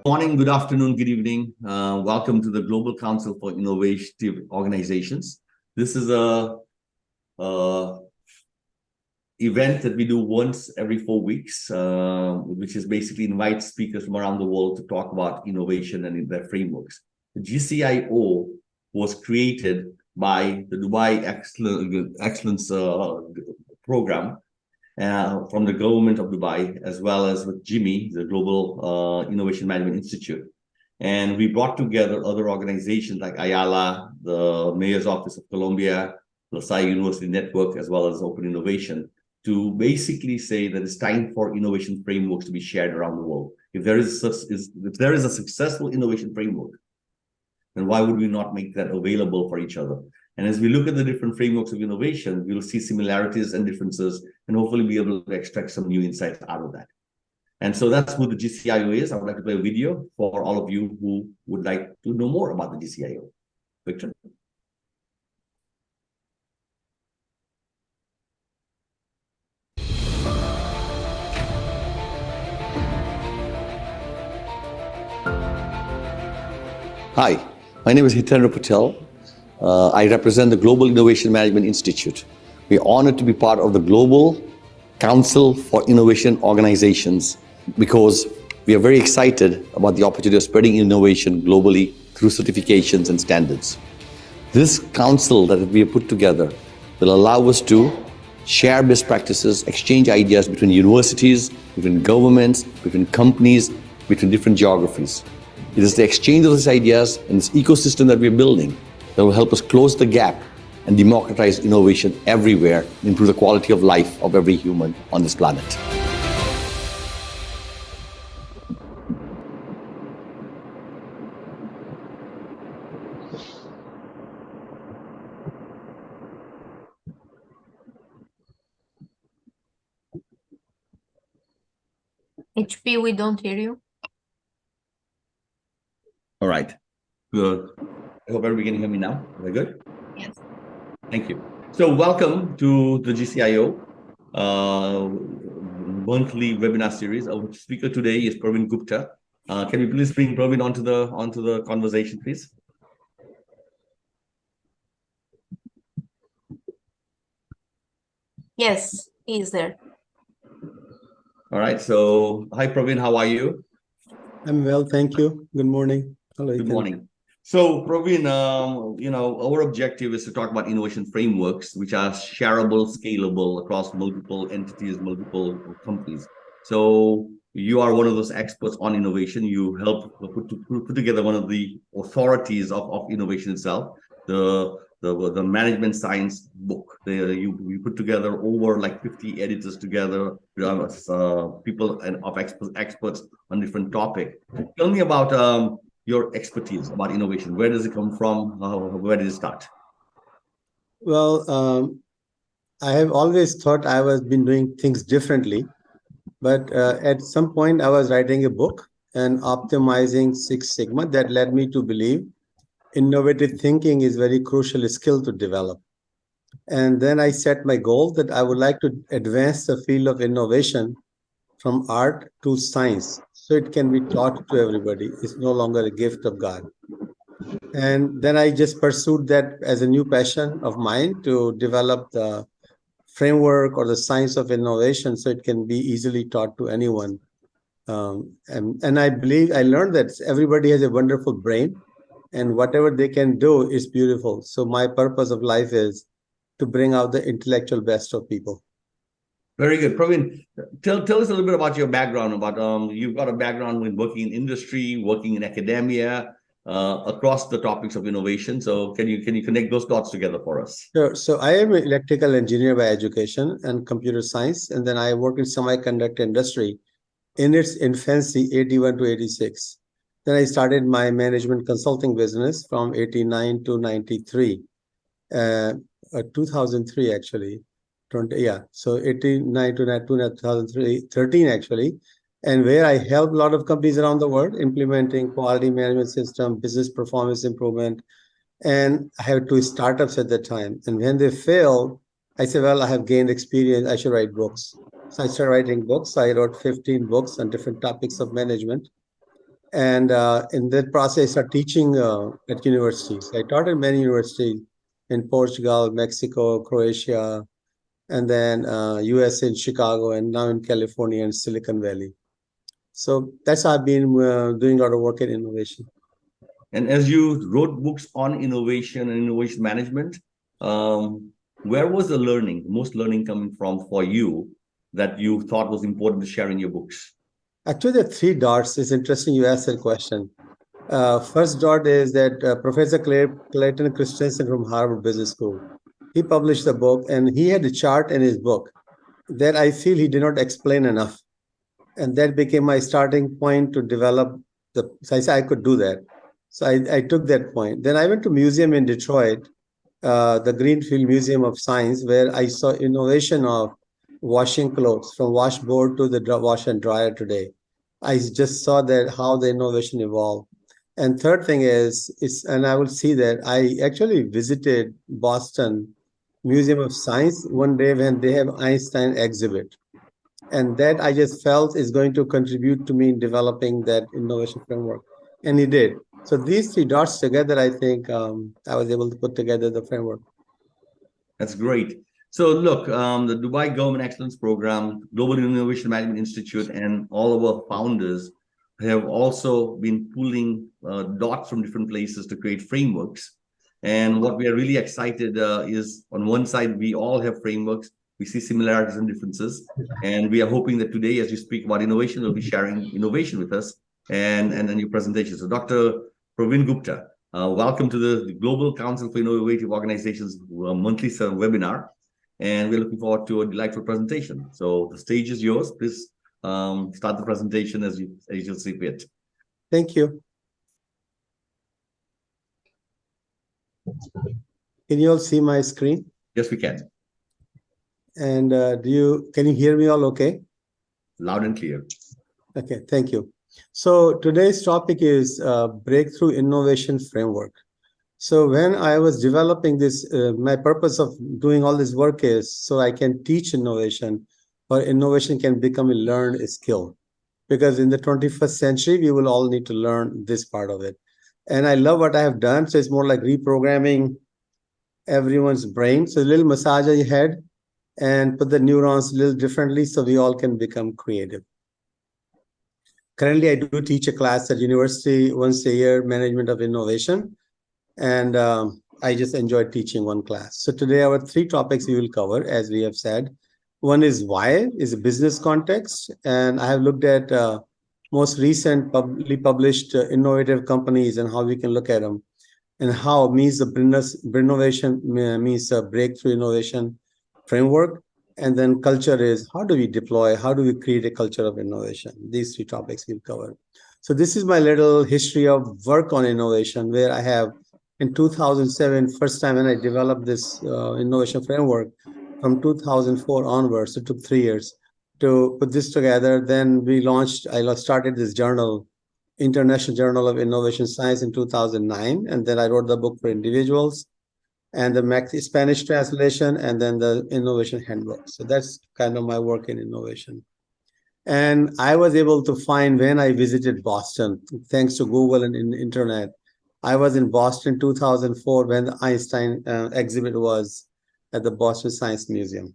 Morning, good afternoon, good evening. Welcome to the Global Council for Innovative Organizations. This is a event that we do once every 4 weeks, which is basically invite speakers from around the world to talk about innovation and their frameworks. The GCIO was created by the Dubai Excellence Program from the government of Dubai, as well as with Jimmy, the Global Innovation Management Institute. And we brought together other organizations like Ayala, the Mayor's Office of Colombia, the LaSalle University Network, as well as Open Innovation, to basically say that it's time for innovation frameworks to be shared around the world. If there is a successful innovation framework, then why would we not make that available for each other? And as we look at the different frameworks of innovation, we'll see similarities and differences, and hopefully be able to extract some new insights out of that. And so that's who the GCIO is. I would like to play a video for all of you who would like to know more about the GCIO. Victor? Hi, my name is Hitendra Patel. I represent the Global Innovation Management Institute. We are honored to be part of the Global Council for Innovation Organizations because we are very excited about the opportunity of spreading innovation globally through certifications and standards. This council that we have put together will allow us to share best practices, exchange ideas between universities, between governments, between companies, between different geographies. It is the exchange of these ideas and this ecosystem that we are building that will help us close the gap and democratize innovation everywhere, and improve the quality of life of every human on this planet. HP, we don't hear you. All right, good. I hope everybody can hear me now. Very good. Yes. Thank you. So welcome to the GCIO monthly webinar series. Our speaker today is Praveen Gupta. Can we please bring Praveen onto the conversation, please? Yes, he is there. All right. So hi, Praveen. How are you? I'm well, thank you. Good morning. Hello. Good morning. So, Praveen, our objective is to talk about innovation frameworks, which are shareable, scalable across multiple entities, multiple companies. So, you are one of those experts on innovation. You helped put together one of the authorities of innovation itself, the management science book. You put together over like 50 editors together, people of experts on different topic. Tell me about your expertise about innovation. Where does it come from? Where did it start? Well, I have always thought I was been doing things differently, but at some point I was writing a book and optimizing Six Sigma that led me to believe innovative thinking is very crucial skill to develop. And then I set my goal that I would like to advance the field of innovation from art to science, so it can be taught to everybody. It's no longer a gift of God. And then I just pursued that as a new passion of mine to develop the framework or the science of innovation so it can be easily taught to anyone. And I believe I learned that everybody has a wonderful brain, and whatever they can do is beautiful. So my purpose of life is to bring out the intellectual best of people. Very good. Praveen, tell us a little bit about your background. You've got a background in working in industry, working in academia, across the topics of innovation. So can you connect those dots together for us? Sure. So I am an electrical engineer by education and computer science, and then I work in semiconductor industry in its infancy, 81 to 86. Then I started my management consulting business from 89 to 93, 2003 actually. So 89 to 2013 actually, and where I help a lot of companies around the world implementing quality management system, business performance improvement, and I have two startups at that time. And when they fail, I said, well, I have gained experience, I should write books. So I started writing books. I wrote 15 books on different topics of management. And in that process, I started teaching at universities. I taught at many universities in Portugal, Mexico, Croatia, and then US in Chicago, and now in California and Silicon Valley. So that's how I've been doing a lot of work in innovation. And as you wrote books on innovation and innovation management, where was the learning, most learning coming from for you that you thought was important to share in your books? Actually, the three dots is interesting. You asked that question. First dot is that Professor Clayton Christensen from Harvard Business School, he published a book and he had a chart in his book that I feel he did not explain enough. And that became my starting point to develop so I said I could do that. So I took that point. Then I went to museum in Detroit, the Greenfield Museum of Science, where I saw innovation of washing clothes from washboard to the wash and dryer today. I just saw that how the innovation evolved. And third thing and I will see that I actually visited Boston Museum of Science one day when they have Einstein exhibit. And that I just felt is going to contribute to me in developing that innovation framework. And it did. So these three dots together, I think I was able to put together the framework. That's great. So look, the Dubai Government Excellence Program, Global Innovation Management Institute, and all of our founders have also been pulling dots from different places to create frameworks. And what we are really excited is on one side, we all have frameworks. We see similarities and differences. And we are hoping that today, as you speak about innovation, you'll be sharing innovation with us and your presentation. So Dr. Praveen Gupta, welcome to the Global Council for Innovative Organizations monthly webinar. And we're looking forward to a delightful presentation. So the stage is yours. Please start the presentation as you see fit. Thank you. Can you all see my screen? Yes, we can. And can you hear me all okay? Loud and clear. Okay, thank you. So today's topic is Breakthrough Innovation Framework. So when I was developing this, my purpose of doing all this work is so I can teach innovation, or innovation can become a learned skill. Because in the 21st century, we will all need to learn this part of it. And I love what I have done. So it's more like reprogramming everyone's brain. So a little massage on your head and put the neurons a little differently so we all can become creative. Currently, I do teach a class at university once a year, Management of Innovation. And I just enjoyed teaching one class. So today our three topics we will cover, as we have said. One is why, is a business context. And I have looked at most recent published innovative companies and how we can look at them. And how means the innovation means a breakthrough innovation framework. And then culture is how do we deploy, how do we create a culture of innovation? These three topics we'll cover. So this is my little history of work on innovation, where I have in 2007, first time when I developed this innovation framework. From 2004 onwards, it took 3 years to put this together. Then I started this journal, International Journal of Innovation Science, in 2009. And then I wrote the book for individuals and the Spanish translation, and then the innovation handbook. So that's kind of my work in innovation. And I was able to find when I visited Boston, thanks to Google and internet. I was in Boston 2004 when the Einstein exhibit was at the Boston Science Museum.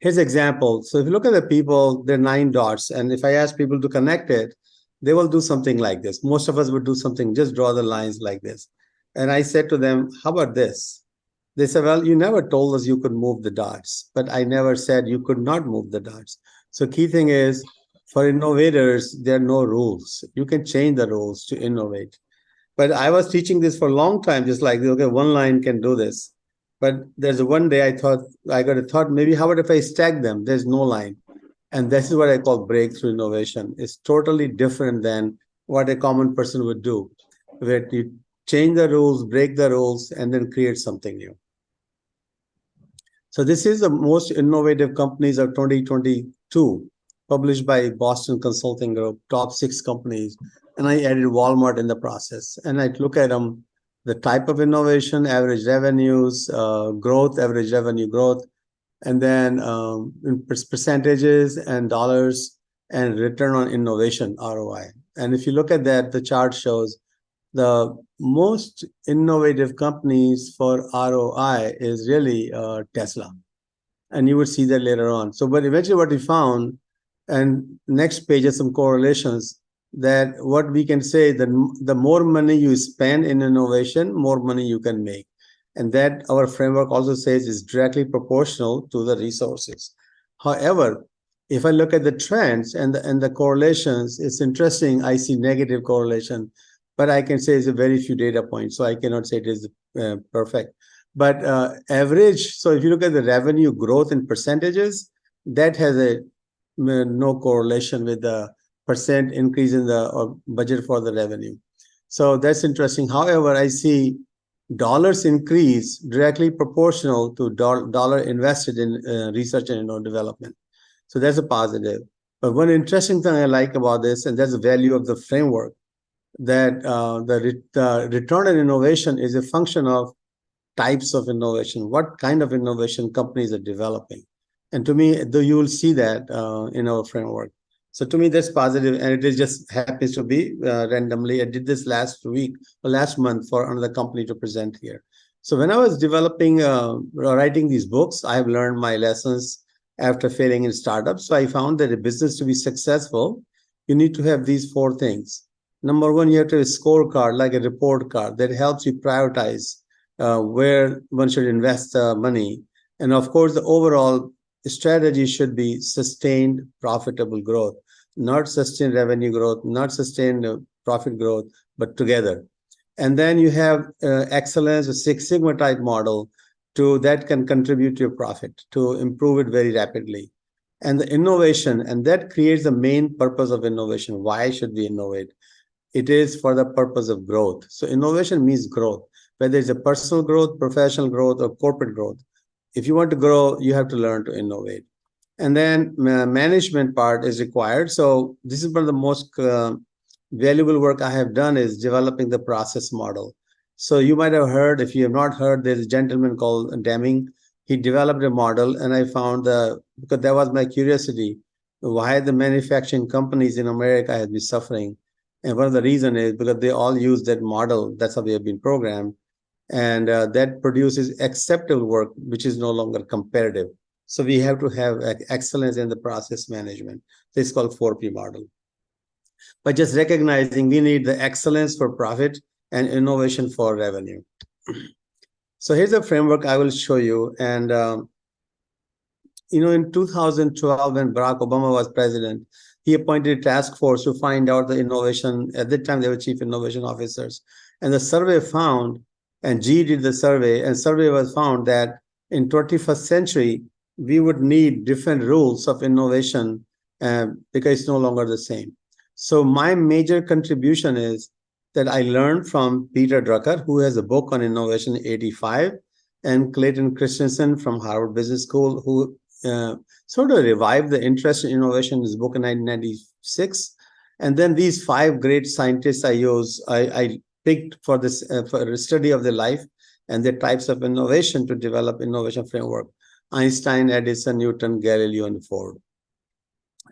Here's an example. So if you look at the people, there are 9 dots. And if I ask people to connect it, they will do something like this. Most of us would do something, just draw the lines like this. And I said to them, how about this? They said, well, you never told us you could move the dots, but I never said you could not move the dots. So key thing is, for innovators, there are no rules. You can change the rules to innovate. But I was teaching this for a long time, just like, okay, one line can do this. But there's one day I got a thought, maybe how about if I stack them? There's no line. And this is what I call breakthrough innovation. It's totally different than what a common person would do, where you change the rules, break the rules, and then create something new. So this is the most innovative companies of 2022, published by Boston Consulting Group, top 6 companies. And I added Walmart in the process. And I look at them, the type of innovation, average revenues, growth, average revenue growth, and then percentages and dollars and return on innovation, ROI. And if you look at that, the chart shows the most innovative companies for ROI is really Tesla. And you would see that later on. So, but eventually what we found, and next page is some correlations, that what we can say, that the more money you spend in innovation, more money you can make. And that our framework also says is directly proportional to the resources. However, if I look at the trends and the correlations, it's interesting. I see negative correlation, but I can say it's a very few data points, so I cannot say it is perfect. But average, so if you look at the revenue growth in percentages, that has a no correlation with the percent increase in the budget for the revenue. So that's interesting. However, I see dollars increase directly proportional to dollar invested in research and development. So that's a positive. But one interesting thing I like about this, and that's the value of the framework, that the return on innovation is a function of types of innovation, what kind of innovation companies are developing. And to me, though, you will see that in our framework. So to me, that's positive, and it is just happens to be randomly. I did this last week or last month for another company to present here. So when I was developing, writing these books, I've learned my lessons after failing in startups. So I found that a business to be successful, you need to have these four things. Number one, you have to have a scorecard, like a report card, that helps you prioritize where one should invest money. And of course, the overall strategy should be sustained profitable growth, not sustained revenue growth, not sustained profit growth, but together. And then you have excellence, a Six Sigma type model that can contribute to your profit, to improve it very rapidly. And the innovation, and that creates the main purpose of innovation. Why should we innovate? It is for the purpose of growth. So innovation means growth, whether it's a personal growth, professional growth, or corporate growth. If you want to grow, you have to learn to innovate. And then management part is required. So this is one of the most valuable work I have done is developing the process model. So you might have heard, if you have not heard, there's a gentleman called Deming. He developed a model, and I found because that was my curiosity, why the manufacturing companies in America have been suffering. And one of the reasons is because they all use that model. That's how they have been programmed. And that produces acceptable work, which is no longer comparative. So we have to have excellence in the process management. This is called 4P model. But just recognizing we need the excellence for profit and innovation for revenue. So here's a framework I will show you. And, in 2012, when Barack Obama was president, he appointed a task force to find out the innovation. At that time, they were chief innovation officers. And the survey found, and GE did the survey, and survey was found that in 21st century, we would need different rules of innovation because it's no longer the same. So my major contribution is that I learned from Peter Drucker, who has a book on innovation 85, and Clayton Christensen from Harvard Business School, who sort of revived the interest in innovation in his book in 1996. And then these 5 great scientists I picked for this for a study of their life and their types of innovation to develop innovation framework: Einstein, Edison, Newton, Galileo, and Ford.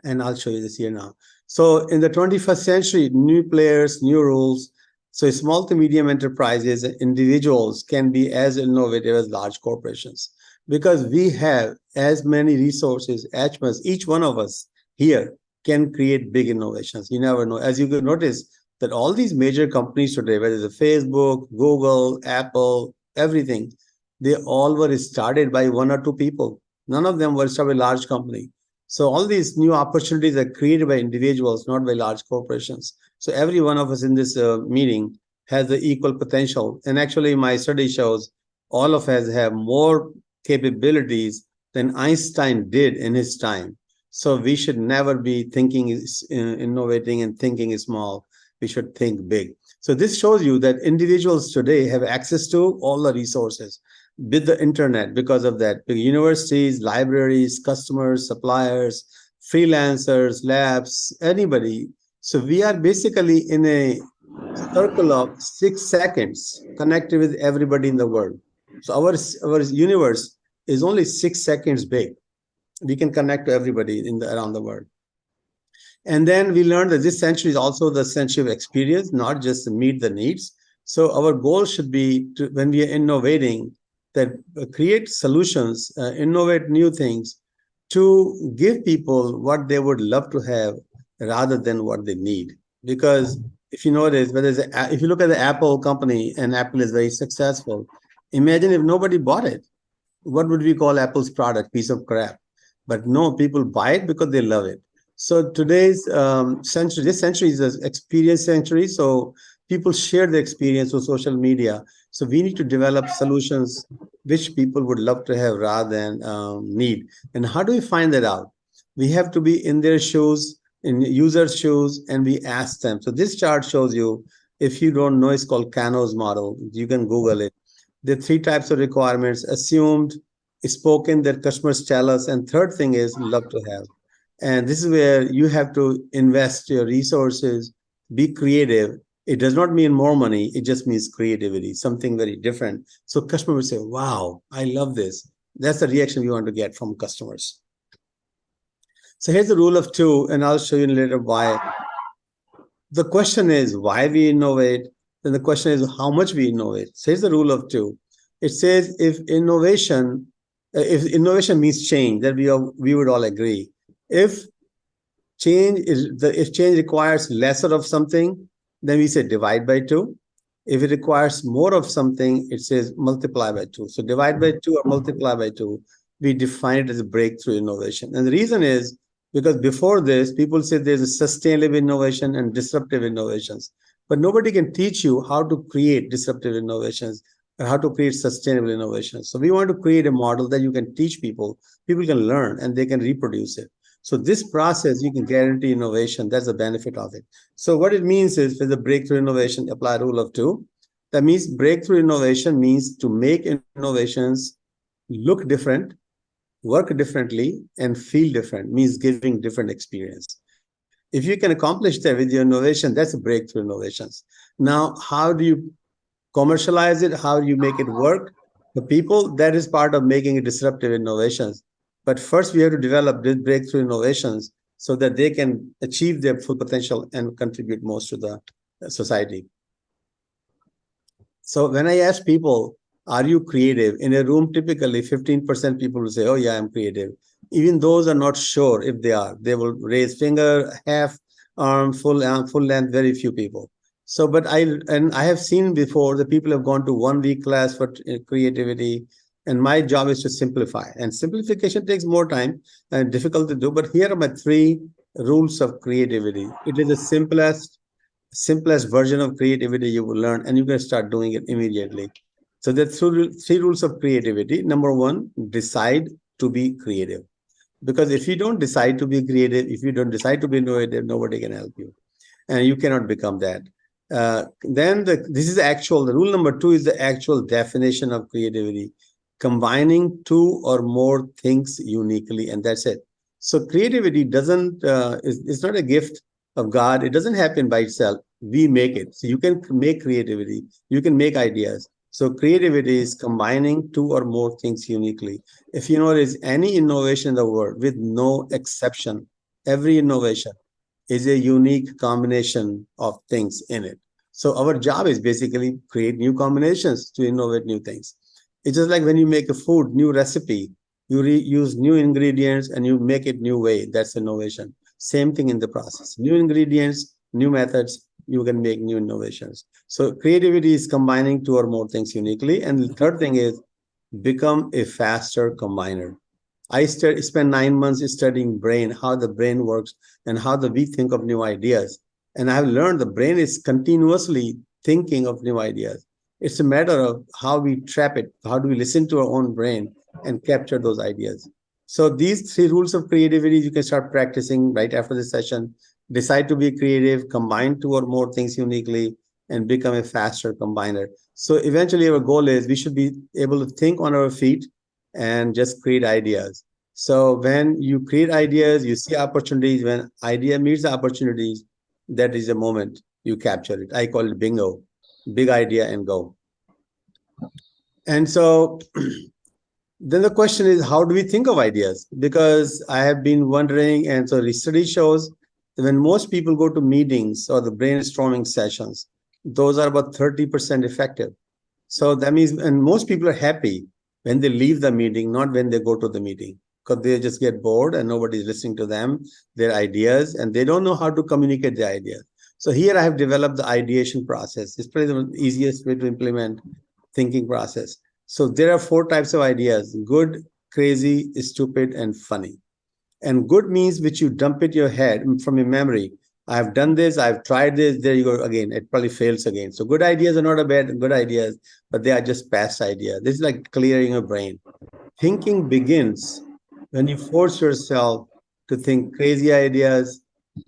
And I'll show you this here now. So in the 21st century, new players, new rules. So small to medium enterprises, individuals can be as innovative as large corporations because we have as many resources as much. Each one of us here can create big innovations. You never know. As you could notice that all these major companies today, whether it's Facebook, Google, Apple, everything, they all were started by 1 or 2 people. None of them were started by a large company. So all these new opportunities are created by individuals, not by large corporations. So every one of us in this meeting has the equal potential. And actually, my study shows all of us have more capabilities than Einstein did in his time. So we should never be thinking, innovating and thinking small. We should think big. So this shows you that individuals today have access to all the resources with the internet because of that. Universities, libraries, customers, suppliers, freelancers, labs, anybody. So we are basically in a circle of 6 seconds connected with everybody in the world. So our universe is only 6 seconds big. We can connect to everybody around the world. And then we learned that this century is also the century of experience, not just to meet the needs. So our goal should be to, when we are innovating, that create solutions, innovate new things to give people what they would love to have rather than what they need. Because if you notice, if you look at the Apple company and Apple is very successful, imagine if nobody bought it. What would we call Apple's product? Piece of crap. But no, people buy it because they love it. So today's century, this century is an experience century. So people share the experience with social media. So we need to develop solutions which people would love to have rather than need. And how do we find that out? We have to be in their shoes, in users' shoes, and we ask them. So this chart shows you, if you don't know, it's called Kano's model. You can Google it. The three types of requirements: assumed, spoken, that customers tell us, and third thing is love to have. And this is where you have to invest your resources, be creative. It does not mean more money, it just means creativity, something very different. So customer will say, wow, I love this. That's the reaction we want to get from customers. So here's the rule of two, and I'll show you later why. The question is why we innovate, then the question is how much we innovate. So here's the rule of two. It says if innovation means change, that we would all agree. If if change requires lesser of something, then we say divide by two. If it requires more of something, it says multiply by two. So divide by two or multiply by two, we define it as a breakthrough innovation. And the reason is because before this, people say there's a sustainable innovation and disruptive innovations, but nobody can teach you how to create disruptive innovations or how to create sustainable innovations. So we want to create a model that you can teach people can learn and they can reproduce it. So this process, you can guarantee innovation. That's the benefit of it. So what it means is for the breakthrough innovation, apply rule of two. That means breakthrough innovation means to make innovations look different, work differently, and feel different, means giving different experience. If you can accomplish that with your innovation, that's a breakthrough innovations. Now, how do you commercialize it? How do you make it work? The people, that is part of making it disruptive innovations. But first, we have to develop these breakthrough innovations so that they can achieve their full potential and contribute most to the society. So when I ask people, are you creative? In a room, typically 15% people will say, oh yeah, I'm creative. Even those are not sure if they are. They will raise finger, half arm, full length, very few people. So, but I have seen before the people have gone to 1 week class for creativity, and my job is to simplify. And simplification takes more time and difficult to do. But here are my 3 rules of creativity. It is the simplest version of creativity you will learn, and you can start doing it immediately. So there are 3 rules of creativity. Number 1, decide to be creative. Because if you don't decide to be creative, if you don't decide to be innovative, nobody can help you. And you cannot become that. This is actual. The rule number 2 is the actual definition of creativity. Combining 2 or more things uniquely, and that's it. So creativity it's not a gift of God. It doesn't happen by itself. We make it. So you can make creativity. You can make ideas. So creativity is combining 2 or more things uniquely. If you notice any innovation in the world, with no exception, every innovation is a unique combination of things in it. So our job is basically create new combinations to innovate new things. It's just like when you make a food, new recipe, you use new ingredients and you make it new way. That's innovation. Same thing in the process. New ingredients, new methods, you can make new innovations. So creativity is combining 2 or more things uniquely. And the third thing is become a faster combiner. I spent 9 months studying brain, how the brain works and how we think of new ideas. And I've learned the brain is continuously thinking of new ideas. It's a matter of how we trap it. How do we listen to our own brain and capture those ideas? So these 3 rules of creativity, you can start practicing right after this session. Decide to be creative, combine 2 or more things uniquely, and become a faster combiner. So eventually our goal is we should be able to think on our feet and just create ideas. So when you create ideas, you see opportunities. When idea meets the opportunities, that is the moment you capture it. I call it bingo. Big idea and go. And so then the question is, how do we think of ideas? Because I have been wondering, and so the study shows when most people go to meetings or the brainstorming sessions, those are about 30% effective. So that means, and most people are happy when they leave the meeting, not when they go to the meeting, because they just get bored and nobody's listening to them, their ideas, and they don't know how to communicate their ideas. So here I have developed the ideation process. It's probably the easiest way to implement thinking process. So there are 4 types of ideas: good, crazy, stupid, and funny. And good means which you dump it your head from your memory. I've done this, I've tried this, there you go again. It probably fails again. So good ideas are not a bad good ideas, but they are just past ideas. This is like clearing your brain. Thinking begins when you force yourself to think crazy ideas,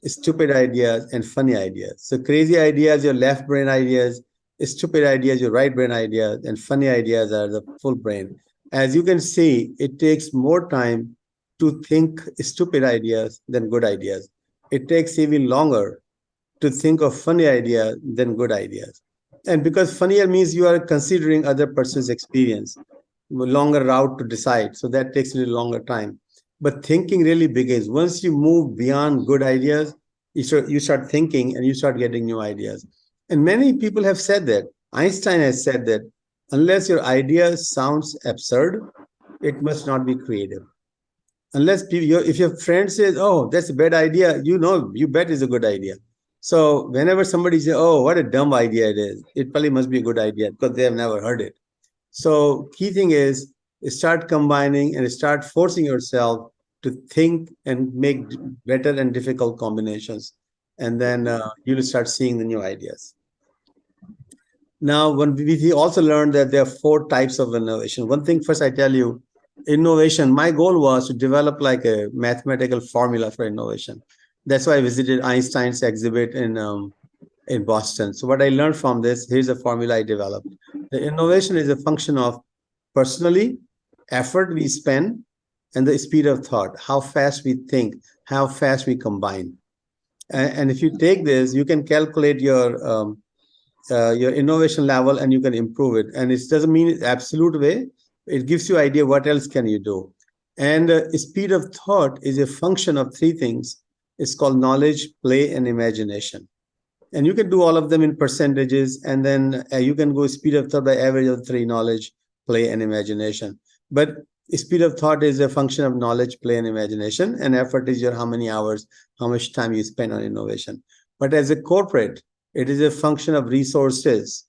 stupid ideas, and funny ideas. So crazy ideas, your left brain ideas, stupid ideas, your right brain ideas, and funny ideas are the full brain. As you can see, it takes more time to think stupid ideas than good ideas. It takes even longer to think of funny ideas than good ideas. And because funnier means you are considering other person's experience, longer route to decide. So that takes a little longer time. But thinking really begins. Once you move beyond good ideas, you start thinking and you start getting new ideas. And many people have said that. Einstein has said that unless your idea sounds absurd, it must not be creative. Unless if your friend says, "Oh, that's a bad idea," you bet it's a good idea. So whenever somebody says, "Oh, what a dumb idea it is," it probably must be a good idea because they have never heard it. So key thing is start combining and start forcing yourself to think and make better and difficult combinations, and then you'll start seeing the new ideas. Now, when we also learned that there are 4 types of innovation. One thing first I tell you, innovation, my goal was to develop like a mathematical formula for innovation. That's why I visited Einstein's exhibit in Boston. So what I learned from this, here's a formula I developed. The innovation is a function of personally, effort we spend, and the speed of thought, how fast we think, how fast we combine. And if you take this, you can calculate your innovation level and you can improve it. And it doesn't mean it's absolute way. It gives you idea what else can you do. And speed of thought is a function of 3 things. It's called knowledge, play, and imagination. And you can do all of them in percentages, and then you can go speed of thought by average of 3: knowledge, play, and imagination. But speed of thought is a function of knowledge, play, and imagination, and effort is your how many hours, how much time you spend on innovation. But as a corporate, it is a function of resources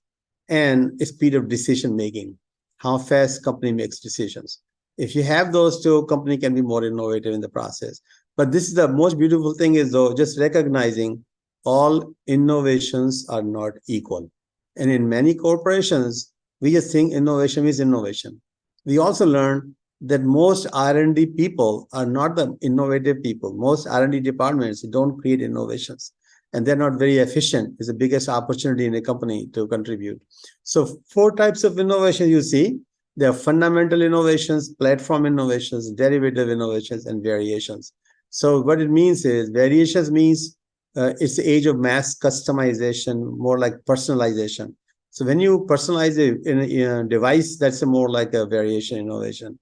and speed of decision making, how fast company makes decisions. If you have those 2, company can be more innovative in the process. But this is the most beautiful thing is though, just recognizing all innovations are not equal. And in many corporations, we just think innovation is innovation. We also learn that most R&D people are not the innovative people. Most R&D departments don't create innovations, and they're not very efficient. It's the biggest opportunity in a company to contribute. So 4 types of innovation you see. There are fundamental innovations, platform innovations, derivative innovations, and variations. So what it means is variations means it's the age of mass customization, more like personalization. So when you personalize in a device, that's a more like a variation innovation.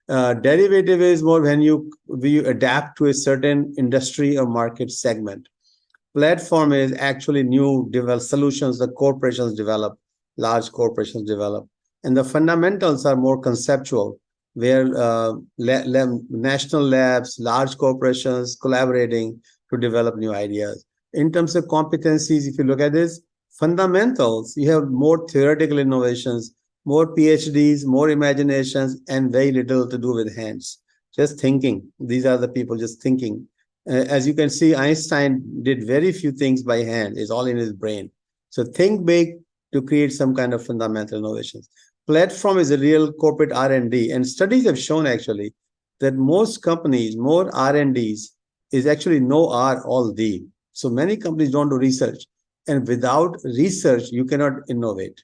Derivative is more when you adapt to a certain industry or market segment. Platform is actually new solutions that corporations develop, large corporations develop. And the fundamentals are more conceptual, where national labs, large corporations collaborating to develop new ideas. In terms of competencies, if you look at this, fundamentals, you have more theoretical innovations, more PhDs, more imaginations, and very little to do with hands. Just thinking. These are the people just thinking. As you can see, Einstein did very few things by hand. It's all in his brain. So think big to create some kind of fundamental innovations. Platform is a real corporate R&D, and studies have shown actually that most companies, more R&Ds is actually no R, all D. So many companies don't do research, and without research, you cannot innovate.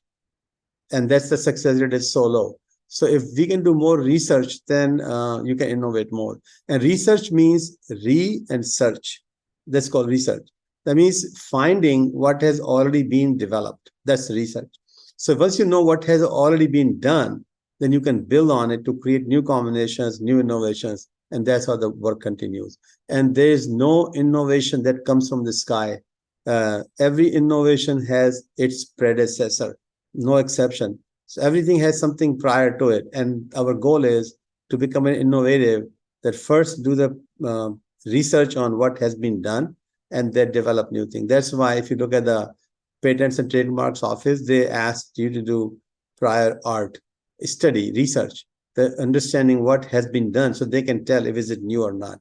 And that's the success rate is so low. So if we can do more research, then you can innovate more. And research means and search. That's called research. That means finding what has already been developed. That's research. So once you know what has already been done, then you can build on it to create new combinations, new innovations, And that's how the work continues. And there is no innovation that comes from the sky. Every innovation has its predecessor, no exception. So everything has something prior to it. And our goal is to become an innovative that first do the research on what has been done and then develop new things. That's why if you look at the Patents and Trademarks Office, they asked you to do prior art study, research, the understanding what has been done so they can tell if is it new or not.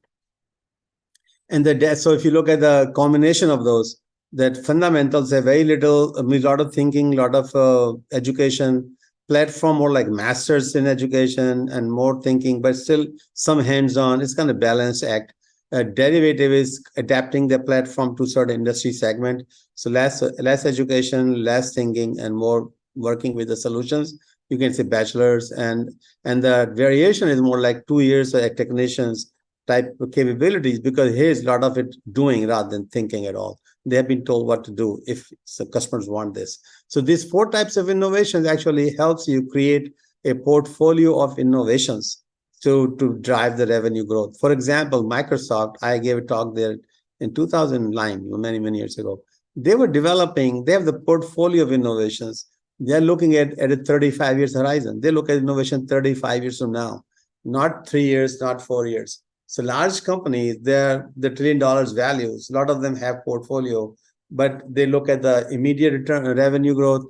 And so if you look at the combination of those, that fundamentals have very little, a lot of thinking, a lot of education, platform more like masters in education and more thinking, but still some hands-on. It's kind of balanced act. Derivative is adapting the platform to certain industry segment. So less education, less thinking, and more working with the solutions. You can say bachelor's, and the variation is more like 2 years of technicians type of capabilities, because here's a lot of it doing rather than thinking at all. They have been told what to do if the customers want this. So these 4 types of innovations actually helps you create a portfolio of innovations to drive the revenue growth. For example, Microsoft, I gave a talk there in 2009, many years ago. They have the portfolio of innovations. They're looking at a 35 years horizon. They look at innovation 35 years from now, not 3 years, not 4 years. So large companies, they're the $1 trillion values. A lot of them have portfolio, but they look at the immediate return revenue growth,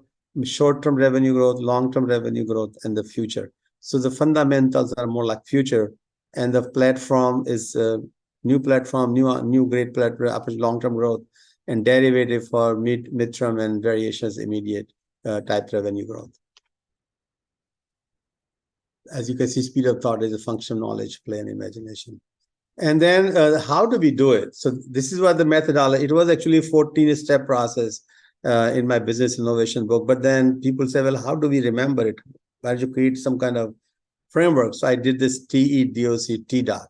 short-term revenue growth, long-term revenue growth, and the future. So the fundamentals are more like future, and the platform is new platform, new great platform, long-term growth, and derivative for midterm and variations immediate type revenue growth. As you can see, speed of thought is a function of knowledge, play, and imagination. And then how do we do it? So this is what the methodology, it was actually a 14-step process in my business innovation book. But then people say, well, how do we remember it? Why don't you create some kind of framework? So I did this TEDOC, TDOC,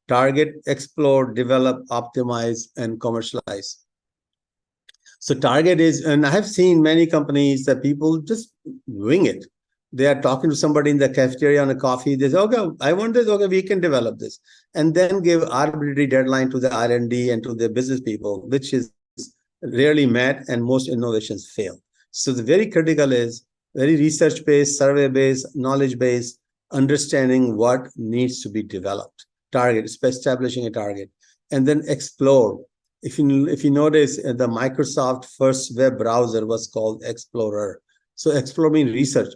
target, explore, develop, optimize, and commercialize. So target is, and I have seen many companies that people just wing it. They are talking to somebody in the cafeteria on a coffee. They say, okay, I want this. Okay, we can develop this. And then give arbitrary deadline to the R&D and to the business people, which is rarely met, and most innovations fail. So the very critical is very research-based, survey-based, knowledge-based, understanding what needs to be developed. Target, establishing a target. And then explore. If you notice, the Microsoft first web browser was called Explorer. So explore means research.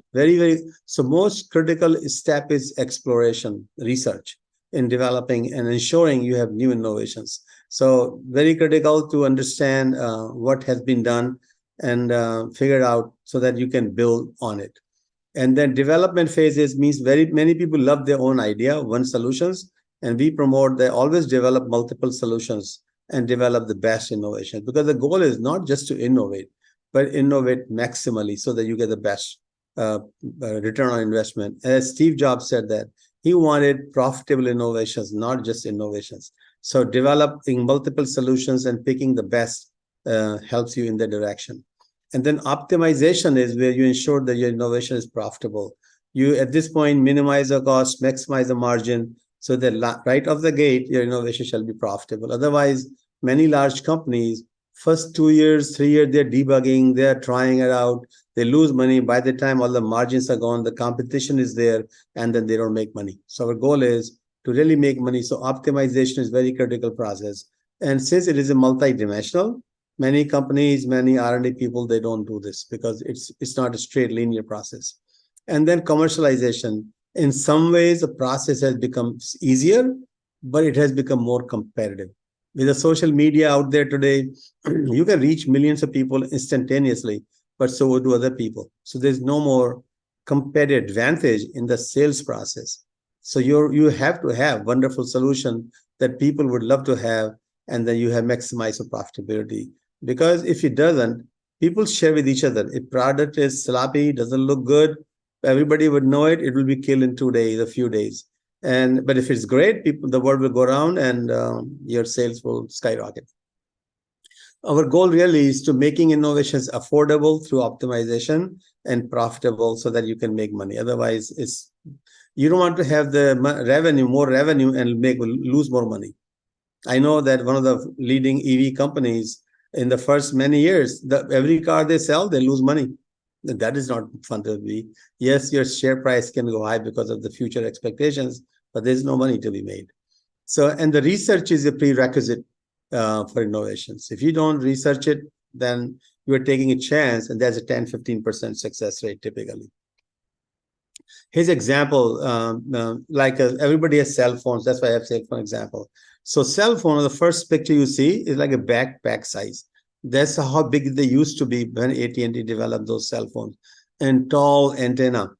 So most critical step is exploration, research in developing and ensuring you have new innovations. So very critical to understand what has been done and figure out so that you can build on it. And then development phases means many people love their own idea, one solutions, and we promote they always develop multiple solutions and develop the best innovation, because the goal is not just to innovate, but innovate maximally so that you get the best return on investment. As Steve Jobs said that he wanted profitable innovations, not just innovations. So developing multiple solutions and picking the best helps you in that direction. And then optimization is where you ensure that your innovation is profitable. You, at this point, minimize the cost, maximize the margin, so that right off the gate, your innovation shall be profitable. Otherwise, many large companies, first 2 years, 3 years, they're debugging, they're trying it out, they lose money. By the time all the margins are gone, the competition is there, and then they don't make money. So our goal is to really make money. So optimization is very critical process. And since it is a multi-dimensional, many companies, many R&D people, they don't do this because it's not a straight linear process. And then commercialization. In some ways, the process has become easier, but it has become more competitive. With the social media out there today, you can reach millions of people instantaneously, but so do other people. So there's no more competitive advantage in the sales process. So you have to have wonderful solution that people would love to have, and then you have maximized profitability. Because if it doesn't, people share with each other. If product is sloppy, doesn't look good, everybody would know it. It will be killed in 2 days, a few days. But if it's great, the word will go around, and your sales will skyrocket. Our goal really is to making innovations affordable through optimization and profitable so that you can make money. Otherwise, You don't want to have the more revenue and lose more money. I know that one of the leading EV companies in the first many years, every car they sell, they lose money. That is not fun to be. Yes, your share price can go high because of the future expectations, but there's no money to be made. So, and the research is a prerequisite for innovations. If you don't research it, then you're taking a chance, and there's a 10-15% success rate typically. His example, everybody has cell phones. That's why I have cell phone example. So cell phone, the first picture you see is like a backpack size. That's how big they used to be when AT&T developed those cell phones, and tall antenna.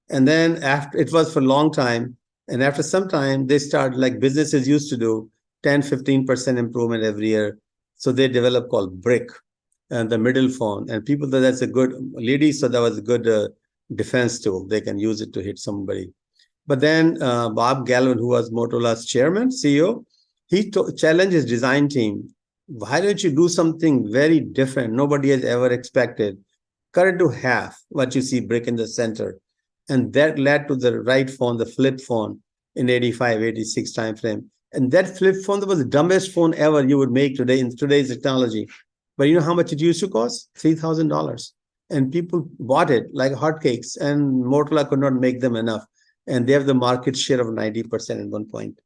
And then after, it was for a long time. And after some time, they started like businesses used to do 10-15% improvement every year. So they developed called brick and the middle phone. And people thought that's a good ladies, so that was a good defense tool. They can use it to hit somebody. But then Bob Galvin, who was Motorola's chairman, CEO, he challenged his design team. Why don't you do something very different? Nobody has ever expected. Cut it to half, what you see brick in the center. And that led to the right phone, the flip phone in 85, 86 timeframe. And that flip phone, that was the dumbest phone ever you would make today in today's technology. But you know how much it used to cost? $3,000. And people bought it like hotcakes, and Motorola could not make them enough. And they have the market share of 90% at one point.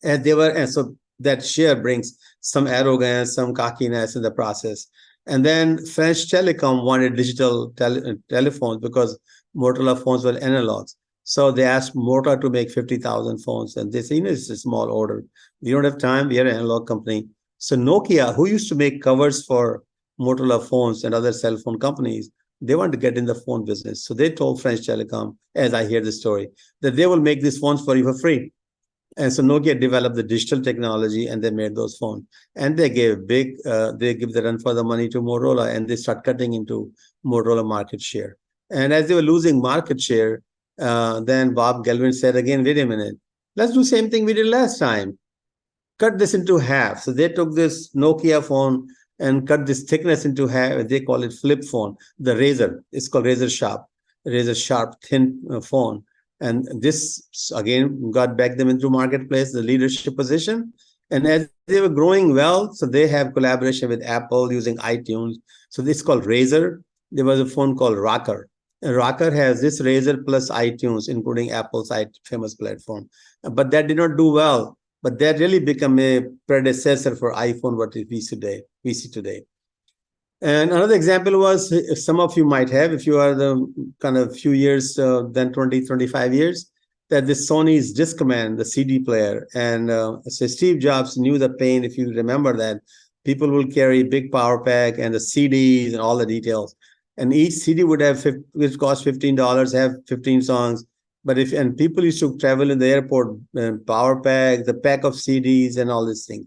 And so that share brings some arrogance, some cockiness in the process. And then French Telecom wanted digital telephones because Motorola phones were analogs. So they asked Motorola to make 50,000 phones. And they say, it's a small order. We don't have time. We are an analog company. So Nokia, who used to make covers for Motorola phones and other cell phone companies, they want to get in the phone business. So they told French Telecom, as I hear the story, that they will make these phones for you for free. And so Nokia developed the digital technology, and they made those phones. And they gave they give the run for the money to Motorola, and they start cutting into Motorola market share. And as they were losing market share, then Bob Galvin said again, wait a minute, let's do the same thing we did last time. Cut this into half. So they took this Nokia phone and cut this thickness into half. They call it flip phone. The Razor, it's called Razor Sharp, thin phone. And this, again, got back them into marketplace, the leadership position. And as they were growing well, so they have collaboration with Apple using iTunes. So this is called Razor. There was a phone called Rocker. And Rocker has this Razor plus iTunes, including Apple's famous platform. But that did not do well. But that really became a predecessor for iPhone, what we see today. And another example was, some of you might have, if you are the kind of few years, then 20, 25 years, that this Sony's Discman, the CD player. And so Steve Jobs knew the pain, if you remember that. People will carry big power pack and the CDs and all the details. And each CD would have, which cost $15, have 15 songs. But and people used to travel in the airport, power pack, the pack of CDs and all these things.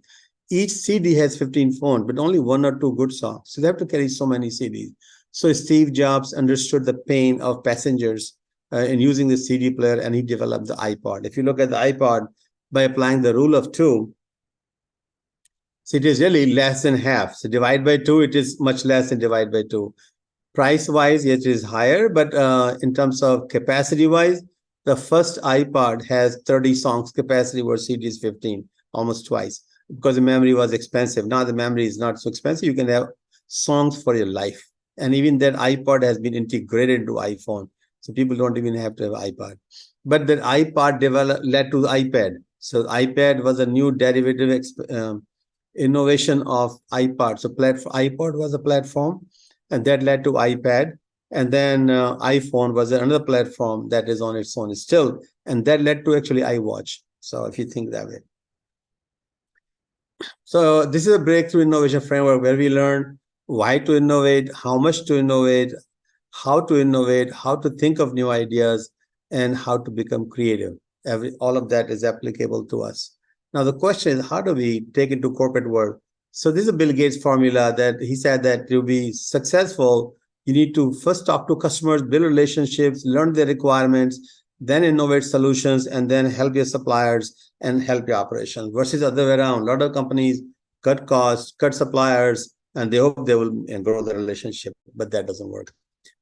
Each CD has 15 phones, but only 1 or 2 good songs. So they have to carry so many CDs. So Steve Jobs understood the pain of passengers in using the CD player, and he developed the iPod. If you look at the iPod, by applying the rule of 2, so it is really less than half. So divide by 2, it is much less than divide by 2. Price-wise, it is higher, but in terms of capacity-wise, the first iPod has 30 songs capacity where CD is 15, almost twice, because the memory was expensive. Now the memory is not so expensive. You can have songs for your life. And even that iPod has been integrated into iPhone. So people don't even have to have iPod. But that iPod led to the iPad. So iPad was a new derivative innovation of iPod. So iPod was a platform, and that led to iPad. And then iPhone was another platform that is on its own still. And that led to actually iWatch. So if you think that way. So this is a breakthrough innovation framework where we learn why to innovate, how much to innovate, how to think of new ideas, and how to become creative. All of that is applicable to us. Now, the question is, how do we take it to corporate world? So this is a Bill Gates formula that he said that to be successful, you need to first talk to customers, build relationships, learn their requirements, then innovate solutions, and then help your suppliers and help your operations, versus the other way around. A lot of companies cut costs, cut suppliers, and they hope they will grow the relationship, but that doesn't work.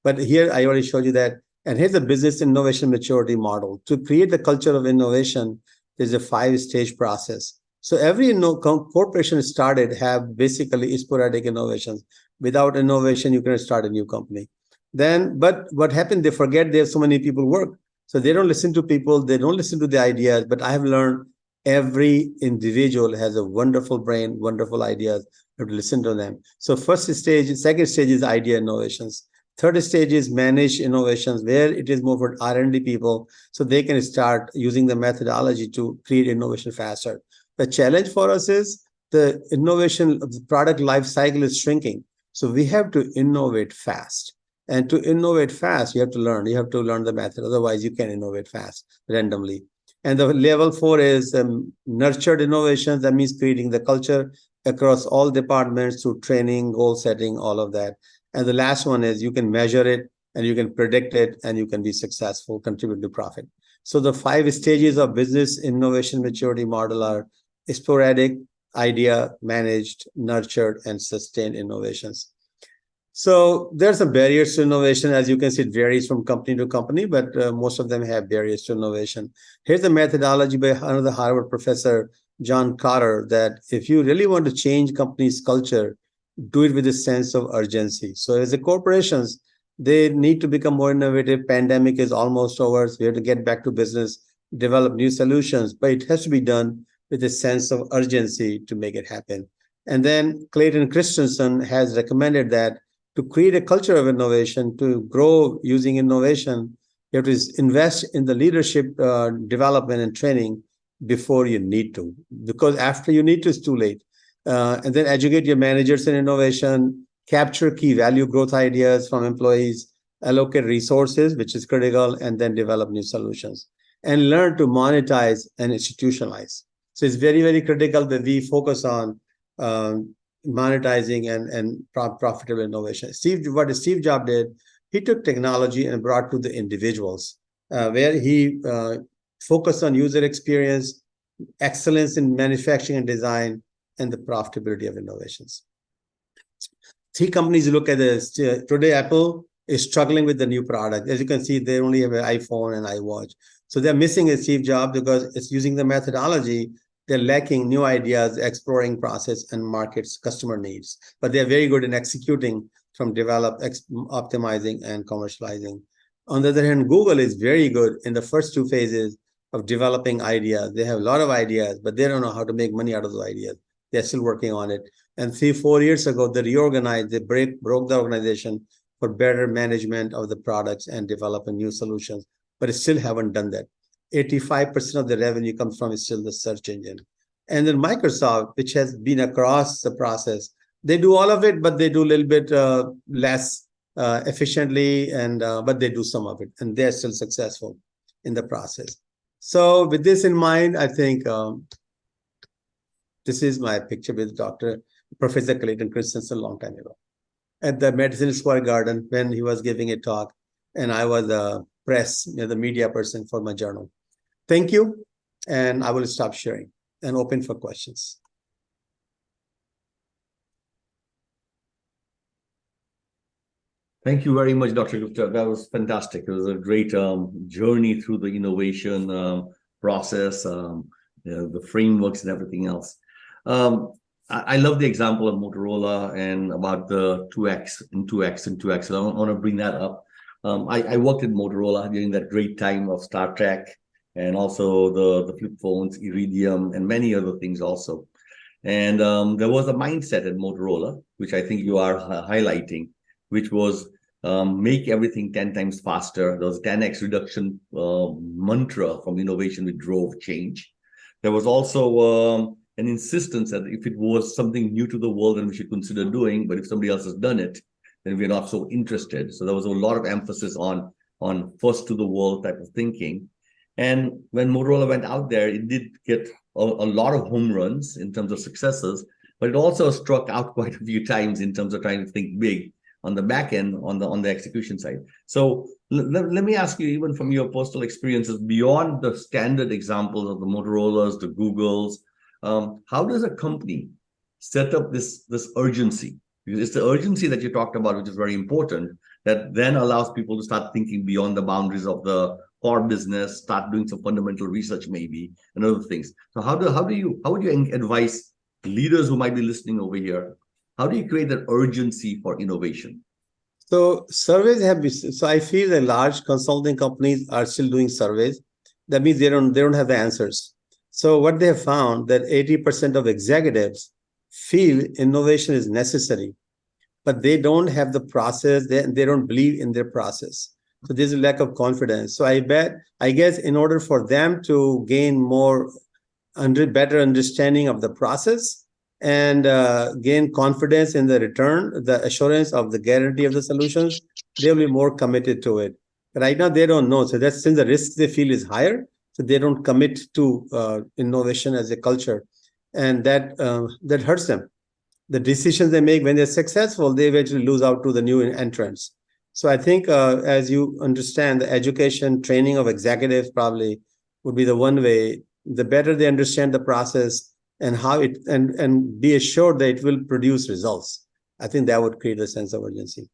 But here I already showed you that And here's a business innovation maturity model. To create the culture of innovation, there's a 5-stage process. So every corporation started have basically sporadic innovations. Without innovation, you can start a new company. But what happened, they forget there's so many people work. So they don't listen to people, they don't listen to the ideas. But I have learned every individual has a wonderful brain, wonderful ideas. You have to listen to them. So second stage is idea innovations. Third stage is managed innovations, where it is more for R&D people, so they can start using the methodology to create innovation faster. The challenge for us is the innovation of the product life cycle is shrinking. So we have to innovate fast. And to innovate fast, you have to learn. You have to learn the method. Otherwise, you can innovate fast randomly. And the level 4 is nurtured innovations. That means creating the culture across all departments through training, goal setting, all of that. And the last one is you can measure it and you can predict it and you can be successful, contribute to profit. So the 5 stages of business innovation maturity model are sporadic, idea, managed, nurtured, and sustained innovations. So there's some barriers to innovation. As you can see, it varies from company to company, but most of them have barriers to innovation. Here's a methodology by another Harvard professor, John Carter, that if you really want to change company's culture, do it with a sense of urgency. So as the corporations, they need to become more innovative. Pandemic is almost over. So we have to get back to business, develop new solutions, but it has to be done with a sense of urgency to make it happen. And then Clayton Christensen has recommended that to create a culture of innovation, to grow using innovation, you have to invest in the leadership development and training before you need to, because after you need to, it's too late. And then educate your managers in innovation, capture key value growth ideas from employees, allocate resources, which is critical, and then develop new solutions. And learn to monetize and institutionalize. So it's very, very critical that we focus on monetizing and profitable innovation. What Steve Jobs did, he took technology and brought to the individuals, where he focused on user experience, excellence in manufacturing and design, and the profitability of innovations. 3 companies look at this. Today, Apple is struggling with the new product. As you can see, they only have an iPhone and iWatch. So they're missing a Steve Jobs because it's using the methodology. They're lacking new ideas, exploring process and markets, customer needs. But they're very good in executing from optimizing and commercializing. On the other hand, Google is very good in the first 2 phases of developing ideas. They have a lot of ideas, but they don't know how to make money out of those ideas. They're still working on it. And 3-4 years ago, they reorganized, they broke the organization for better management of the products and developing new solutions, but still haven't done that. 85% of the revenue comes from still the search engine. And then Microsoft, which has been across the process, they do all of it, but they do a little bit less efficiently, and but they do some of it, and they're still successful in the process. So with this in mind, I think this is my picture with Professor Clayton Christensen a long time ago at the Madison Square Garden when he was giving a talk, and I was the press, the media person for my journal. Thank you, and I will stop sharing and open for questions. Thank you very much, Dr. Gupta. That was fantastic. It was a great journey through the innovation process, the frameworks and everything else. I love the example of Motorola and about the 2X and 2X and 2X. And I want to bring that up. I worked at Motorola during that great time of Star Trek and also the flip phones, Iridium, and many other things also. And there was a mindset at Motorola, which I think you are highlighting, which was make everything 10 times faster. There was 10x reduction mantra from innovation which drove change. There was also an insistence that if it was something new to the world, then we should consider doing, but if somebody else has done it, then we're not so interested. So there was a lot of emphasis on first to the world type of thinking. And when Motorola went out there, it did get a lot of home runs in terms of successes, but it also struck out quite a few times in terms of trying to think big on the back end, on the execution side. So let me ask you, even from your personal experiences, beyond the standard examples of the Motorola's, the Googles, how does a company set up this urgency Because it's the urgency that you talked about, which is very important, that then allows people to start thinking beyond the boundaries of the core business, start doing some fundamental research maybe, and other things. So how would you advise leaders who might be listening over here? How do you create that urgency for innovation? So surveys have been, so I feel that large consulting companies are still doing surveys. That means they don't have the answers. So what they have found that 80% of executives feel innovation is necessary, but they don't have the process, they don't believe in their process. So there's a lack of confidence. So I guess in order for them to gain more better understanding of the process and gain confidence in the return, the assurance of the guarantee of the solutions, they'll be more committed to it. Right now, they don't know. So that's since the risk they feel is higher, so they don't commit to innovation as a culture, and that hurts them. The decisions they make when they're successful, they eventually lose out to the new entrants. So I think, as you understand, the education training of executives probably would be the one way. The better they understand the process and how it and be assured that it will produce results. I think that would create a sense of urgency.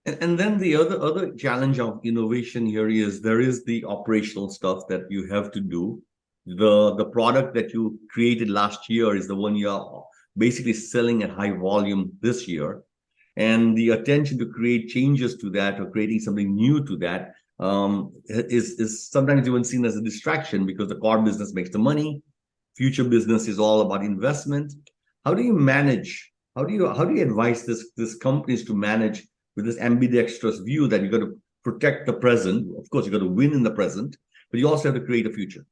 And then the other challenge of innovation here is there is the operational stuff that you have to do. The product that you created last year is the one you are basically selling at high volume this year. And the attention to create changes to that or creating something new to that is sometimes even seen as a distraction because the core business makes the money. Future business is all about investment. How do you manage? How do you advise this companies to manage with this ambidextrous view that you got to protect the present? Of course, you got to win in the present, but you also have to create a future.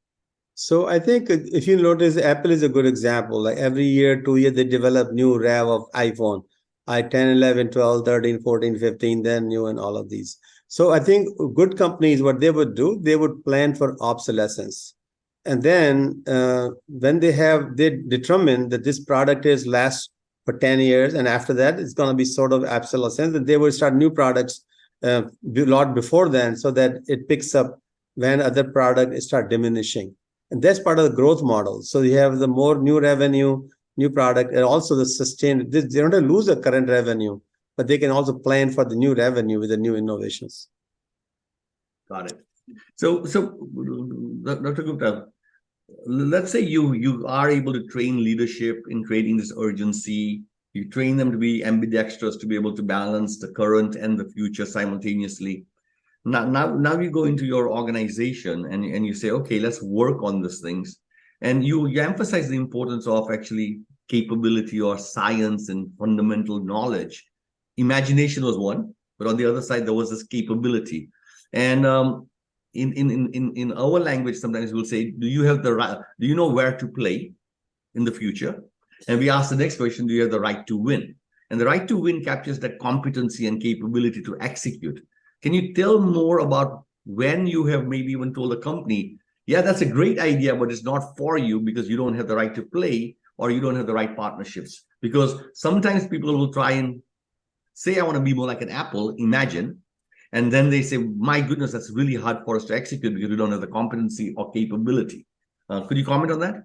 So I think if you notice, Apple is a good example. Like every year, 2 years, they develop new rev of iPhone. I-10, 11, 12, 13, 14, 15, then new and all of these. So I think good companies, what they would do, they would plan for obsolescence. And then when they determine that this product is last for 10 years, and after that, it's going to be sort of obsolescence, and they will start new products a lot before then so that it picks up when other products start diminishing. And that's part of the growth model. So you have the more new revenue, new product, and also the sustained. They don't lose the current revenue, but they can also plan for the new revenue with the new innovations. Got it. So Dr. Gupta, let's say you are able to train leadership in creating this urgency. You train them to be ambidextrous, to be able to balance the current and the future simultaneously. Now you go into your organization and you say, okay, let's work on these things. And you emphasize the importance of actually capability or science and fundamental knowledge. Imagination was one, but on the other side, there was this capability. And in our language, sometimes we'll say, do you know where to play in the future? And we ask the next question, do you have the right to win? And the right to win captures that competency and capability to execute. Can you tell more about when you have maybe even told a company, yeah, that's a great idea, but it's not for you because you don't have the right to play or you don't have the right partnerships? Because sometimes people will try and say, I want to be more like an Apple, imagine. And then they say, my goodness, that's really hard for us to execute because we don't have the competency or capability. Could you comment on that?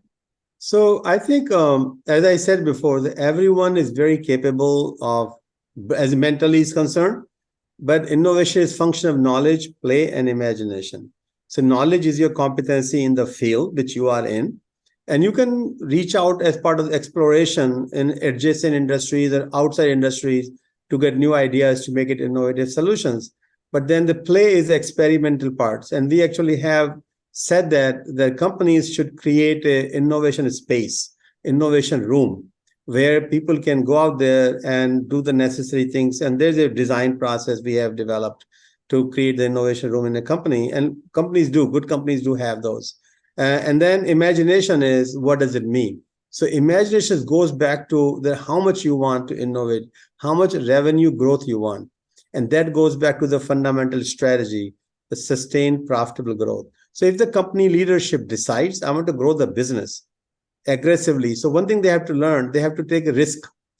So I think, as I said before, that everyone is very capable of, as mentally is concerned, but innovation is function of knowledge, play, and imagination. So knowledge is your competency in the field which you are in. And you can reach out as part of the exploration in adjacent industries or outside industries to get new ideas to make it innovative solutions. But then the play is the experimental parts. And we actually have said that the companies should create an innovation space, innovation room, where people can go out there and do the necessary things. And there's a design process we have developed to create the innovation room in a company. And good companies do have those. And then imagination is, what does it mean? So imagination goes back to how much you want to innovate, how much revenue growth you want. And that goes back to the fundamental strategy, the sustained profitable growth. So if the company leadership decides, I want to grow the business aggressively. So one thing they have to learn, they have to take a risk.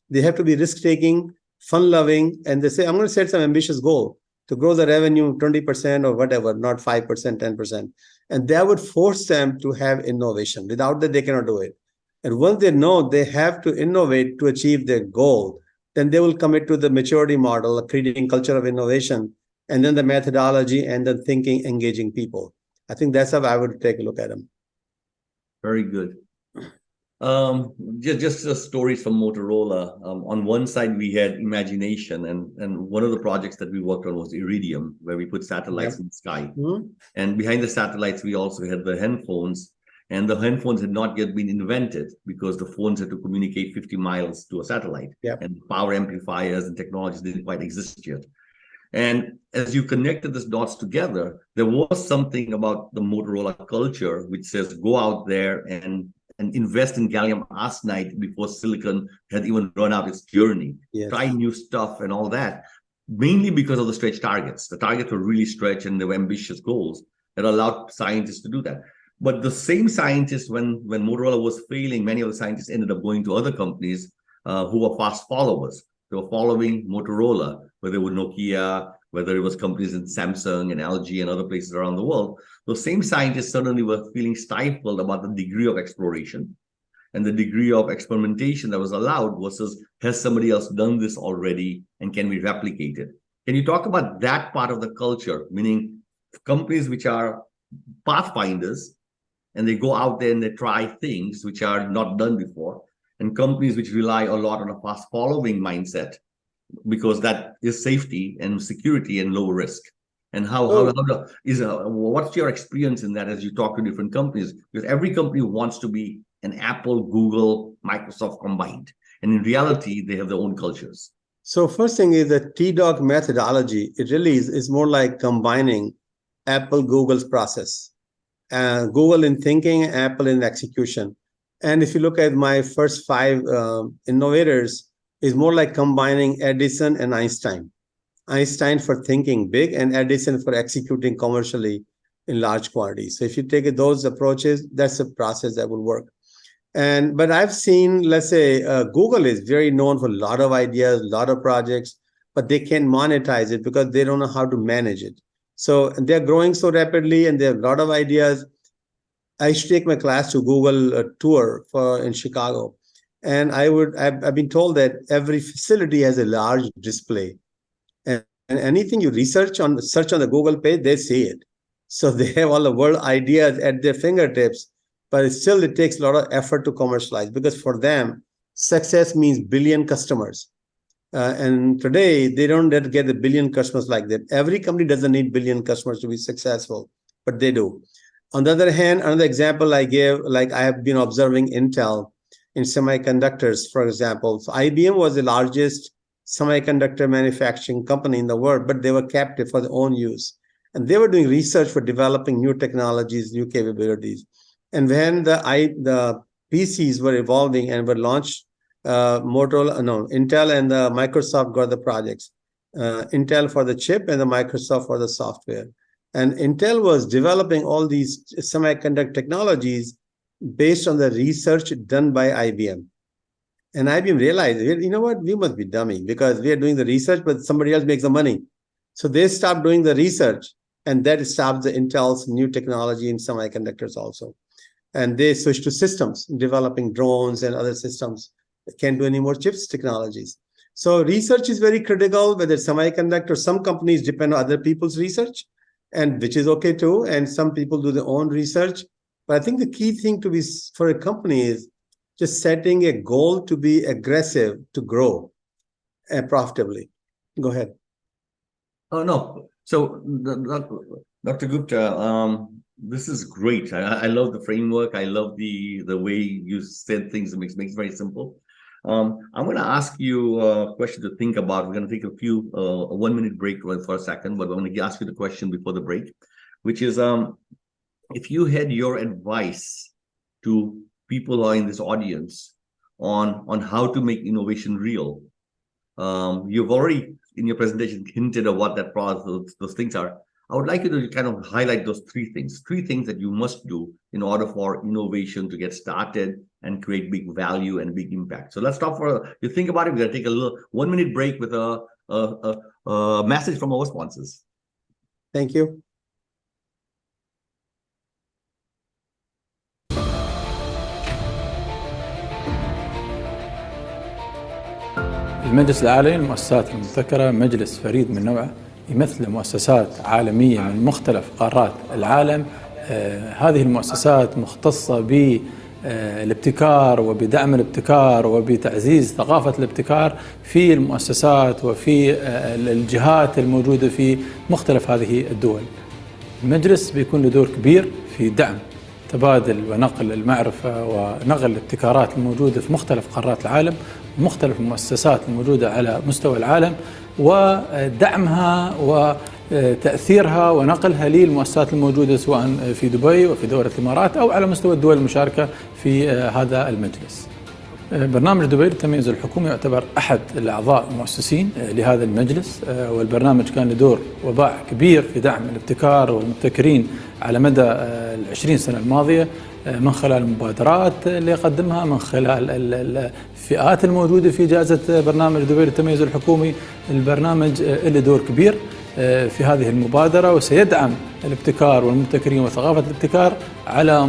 They have to be risk-taking, fun-loving, and they say, I'm going to set some ambitious goal to grow the revenue 20% or whatever, not 5%, 10%. And that would force them to have innovation. Without that, they cannot do it. And once they know they have to innovate to achieve their goal, then they will commit to the maturity model, creating culture of innovation, and then the methodology and the thinking, engaging people. I think that's how I would take a look at them. Very good. Just stories from Motorola. On one side, we had imagination, and one of the projects that we worked on was Iridium, where we put satellites in the sky. And behind the satellites, we also had the handphones, and the handphones had not yet been invented because the phones had to communicate 50 miles to a satellite, and power amplifiers and technologies didn't quite exist yet. And as you connected these dots together, there was something about the Motorola culture which says go out there and invest in gallium arsenide before silicon had even run out its journey. Try new stuff and all that, mainly because of the stretch targets. The targets were really stretched and they were ambitious goals that allowed scientists to do that. But the same scientists, when Motorola was failing, many of the scientists ended up going to other companies who were fast followers. They were following Motorola, whether it was Nokia, whether it was companies in Samsung and LG and other places around the world. Those same scientists suddenly were feeling stifled about the degree of exploration and the degree of experimentation that was allowed versus has somebody else done this already and can we replicate it? Can you talk about that part of the culture, meaning companies which are pathfinders and they go out there and they try things which are not done before, and companies which rely a lot on a fast following mindset because that is safety and security and low risk? And what's your experience in that as you talk to different companies? Because every company wants to be an Apple, Google, Microsoft combined, and in reality they have their own cultures. So first thing is the TDOC methodology. It really is more like combining Apple, Google's process, Google in thinking, Apple in execution. And if you look at my first 5 innovators, is more like combining Edison and Einstein. Einstein for thinking big and Edison for executing commercially in large quantities. So if you take those approaches, that's a process that will work. But I've seen, let's say, Google is very known for a lot of ideas, a lot of projects, but they can't monetize it because they don't know how to manage it. So they're growing so rapidly and they have a lot of ideas. I used to take my class to Google tour in Chicago. And I've been told that every facility has a large display. And anything you search on the Google page, they see it. So they have all the world ideas at their fingertips, but it takes a lot of effort to commercialize because for them, success means billion customers. And today, they don't get a billion customers like that. Every company doesn't need billion customers to be successful, but they do. On the other hand, another example I gave, like I have been observing Intel in semiconductors, for example. So IBM was the largest semiconductor manufacturing company in the world, but they were captive for their own use. And they were doing research for developing new technologies, new capabilities. And when the PCs were evolving and were launched, Intel and Microsoft got the projects. Intel for the chip and the Microsoft for the software. And Intel was developing all these semiconductor technologies based on the research done by IBM. And IBM realized, you know what, we must be dummy because we are doing the research, but somebody else makes the money. So they stopped doing the research, and that stopped the Intel's new technology in semiconductors also. And they switched to systems, developing drones and other systems that can't do any more chips technologies. So research is very critical, whether it's semiconductor. Some companies depend on other people's research, and which is okay too. And some people do their own research. But I think the key thing for a company is just setting a goal to be aggressive, to grow profitably. Go ahead. Oh, no. So, Dr. Gupta, this is great. I love the framework. I love the way you said things. It makes it very simple. I'm going to ask you a question to think about. We're going to take a 1-minute break for a second, but I'm going to ask you the question before the break, which is, if you had your advice to people who are in this audience on how to make innovation real, you've already in your presentation hinted at what that process, those things are. I would like you to kind of highlight those 3 things that you must do in order for innovation to get started and create big value and big impact. So let's stop you think about it. We're going to take a little 1-minute break with a message from our sponsors. Thank you. المجلس العالمي للمؤسسات المبتكرة مجلس فريد من نوعه يمثل مؤسسات عالمية من مختلف قارات العالم. هذه المؤسسات مختصة بالابتكار وبدعم الابتكار وبتعزيز ثقافة الابتكار في المؤسسات وفي الجهات الموجودة في مختلف هذه الدول. المجلس بيكون له دور كبير في دعم تبادل ونقل المعرفة ونقل الابتكارات الموجودة في مختلف قارات العالم ومختلف المؤسسات الموجودة على مستوى العالم، ودعمها وتأثيرها ونقلها للمؤسسات الموجودة سواء في دبي وفي دولة الإمارات أو على مستوى الدول المشاركة في هذا المجلس. برنامج دبي للتميز الحكومي يعتبر أحد الأعضاء المؤسسين لهذا المجلس، والبرنامج كان له دور وباع كبير في دعم الابتكار والمبتكرين على مدى 20 سنة الماضية من خلال المبادرات اللي يقدمها، من خلال الفئات الموجودة في جائزة برنامج دبي للتميز الحكومي. البرنامج له دور كبير في هذه المبادرة وسيدعم الابتكار والمبتكرين وثقافة الابتكار على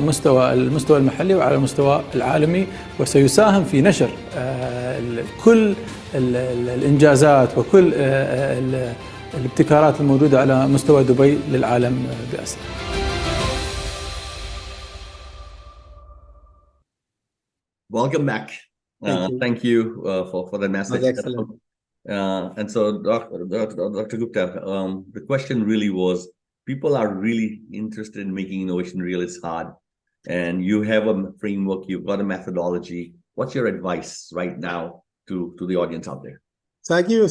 المستوى المحلي وعلى المستوى العالمي، وسيساهم في نشر كل الإنجازات وكل الابتكارات الموجودة على مستوى دبي للعالم بأسره. Welcome back. Thank you for the message. Excellent. And so, Dr. Gupta, the question really was, people are really interested in making innovation real. It's hard. And you have a framework, you've got a methodology. What's your advice right now to the audience out there? So I give you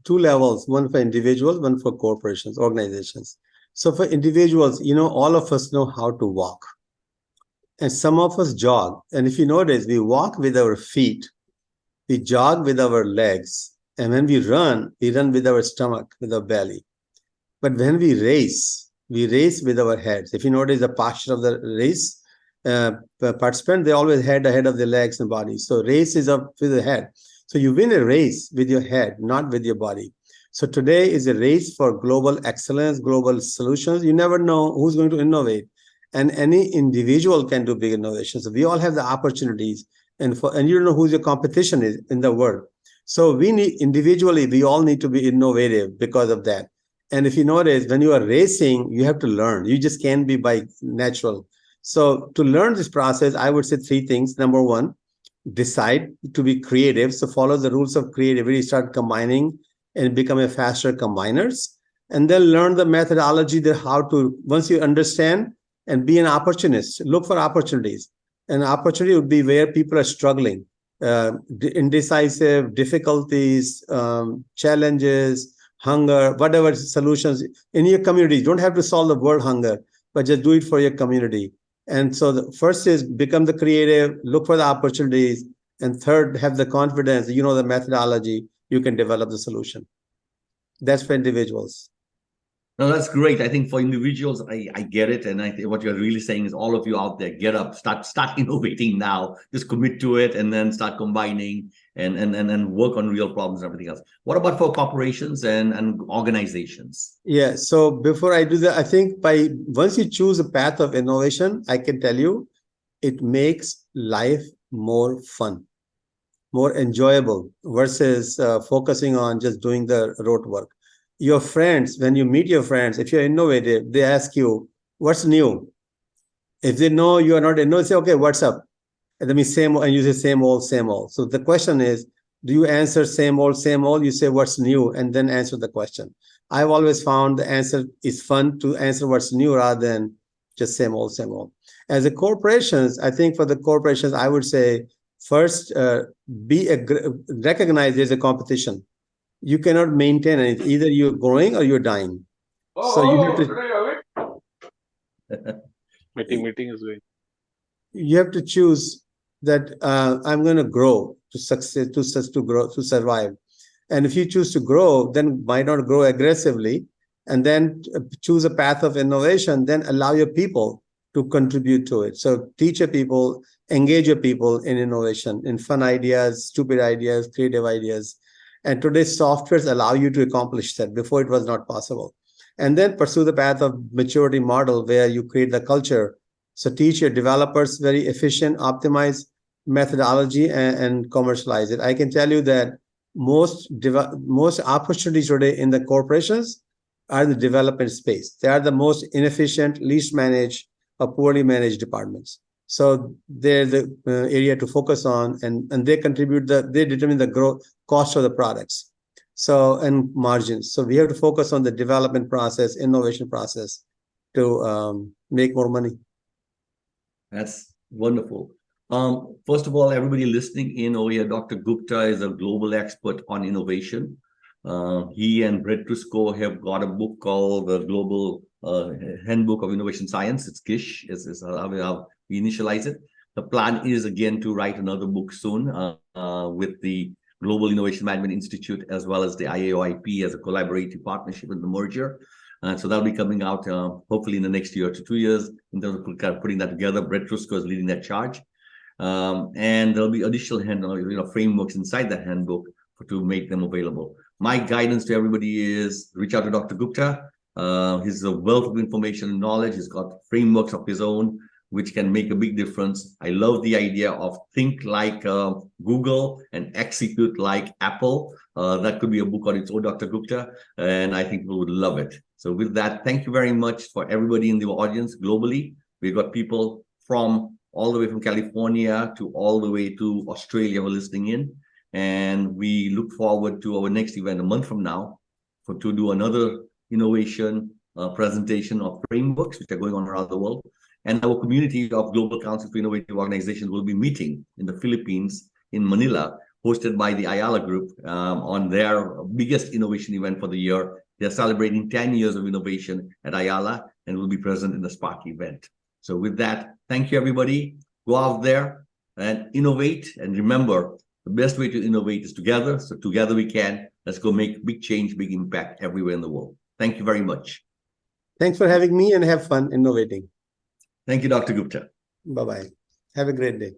two levels, one for individuals, one for corporations, organizations. So for individuals, all of us know how to walk. And some of us jog. And if you notice, we walk with our feet, we jog with our legs. And when we run with our stomach, with our belly. But when we race with our heads. If you notice the posture of the race, participant, they always head ahead of their legs and body. So race is up with the head. So you win a race with your head, not with your body. So today is a race for global excellence, global solutions. You never know who's going to innovate. And any individual can do big innovations. So we all have the opportunities. And you don't know who your competition is in the world. So we need individually, we all need to be innovative because of that. And if you notice, when you are racing, you have to learn. You just can't be by natural. So to learn this process, I would say three things. Number one, decide to be creative. So follow the rules of creativity, start combining and become a faster combiners. And then learn the methodology that how to, once you understand, and be an opportunist, look for opportunities. An opportunity would be where people are struggling. Indecisive, difficulties, challenges, hunger, whatever solutions in your community. You don't have to solve the world hunger, but just do it for your community. And so the first is become the creative, look for the opportunities. And third, have the confidence, the methodology, you can develop the solution. That's for individuals. No, that's great. I think for individuals, I get it. And I think what you're really saying is all of you out there, get up, start innovating now, just commit to it and then start combining and work on real problems and everything else. What about for corporations and organizations? Yeah. So before I do that, I think once you choose a path of innovation, I can tell you, it makes life more fun, more enjoyable versus focusing on just doing the rote work. Your friends, when you meet your friends, if you're innovative, they ask you, what's new? If they know you are not innovative, say, okay, what's up? And then and you say same old, same old. So the question is, do you answer same old, same old? You say what's new and then answer the question. I've always found the answer is fun to answer what's new rather than just same old, same old. As a corporations, I think for the corporations, I would say first, recognize there's a competition. You cannot maintain it. Either you're growing or you're dying. So you have to. Meeting is going. You have to choose that I'm going to grow to succeed, to grow, to survive. And if you choose to grow, then why not grow aggressively and then choose a path of innovation, then allow your people to contribute to it. So teach your people, engage your people in innovation, in fun ideas, stupid ideas, creative ideas. And today's softwares allow you to accomplish that. Before it was not possible. And then pursue the path of maturity model where you create the culture. So teach your developers very efficient, optimized methodology and commercialize it. I can tell you that most opportunities today in the corporations are the development space. They are the most inefficient, least managed, or poorly managed departments. So they're the area to focus on, and they determine the growth cost of the products. So, and margins. So we have to focus on the development process, innovation process to make more money. That's wonderful. First of all, everybody listening in over here, Dr. Gupta is a global expert on innovation. He and Brett Trusco have got a book called the Global Handbook of Innovation Science. It's GISH, is how we initialize it. The plan is again to write another book soon with the Global Innovation Management Institute as well as the IAOIP as a collaborative partnership in the merger. So that'll be coming out hopefully in the next year to 2 years in terms of putting that together. Brett Trusco is leading that charge. And there'll be additional frameworks inside that handbook to make them available. My guidance to everybody is reach out to Dr. Gupta. He's a wealth of information and knowledge. He's got frameworks of his own, which can make a big difference. I love the idea of think like Google and execute like Apple. That could be a book on its own, Dr. Gupta, and I think people would love it. So with that, thank you very much for everybody in the audience globally. We've got people from all the way from California to all the way to Australia who are listening in. And we look forward to our next event a month from now to do another innovation presentation of frameworks which are going on around the world. And our community of Global Council for Innovative Organizations will be meeting in the Philippines, in Manila, hosted by the Ayala Group on their biggest innovation event for the year. They're celebrating 10 years of innovation at Ayala and will be present in the Spark event. So with that, thank you, everybody. Go out there and innovate. And remember, the best way to innovate is together. So together we can. Let's go make big change, big impact everywhere in the world. Thank you very much. Thanks for having me and have fun innovating. Thank you, Dr. Gupta. Bye-bye. Have a great day.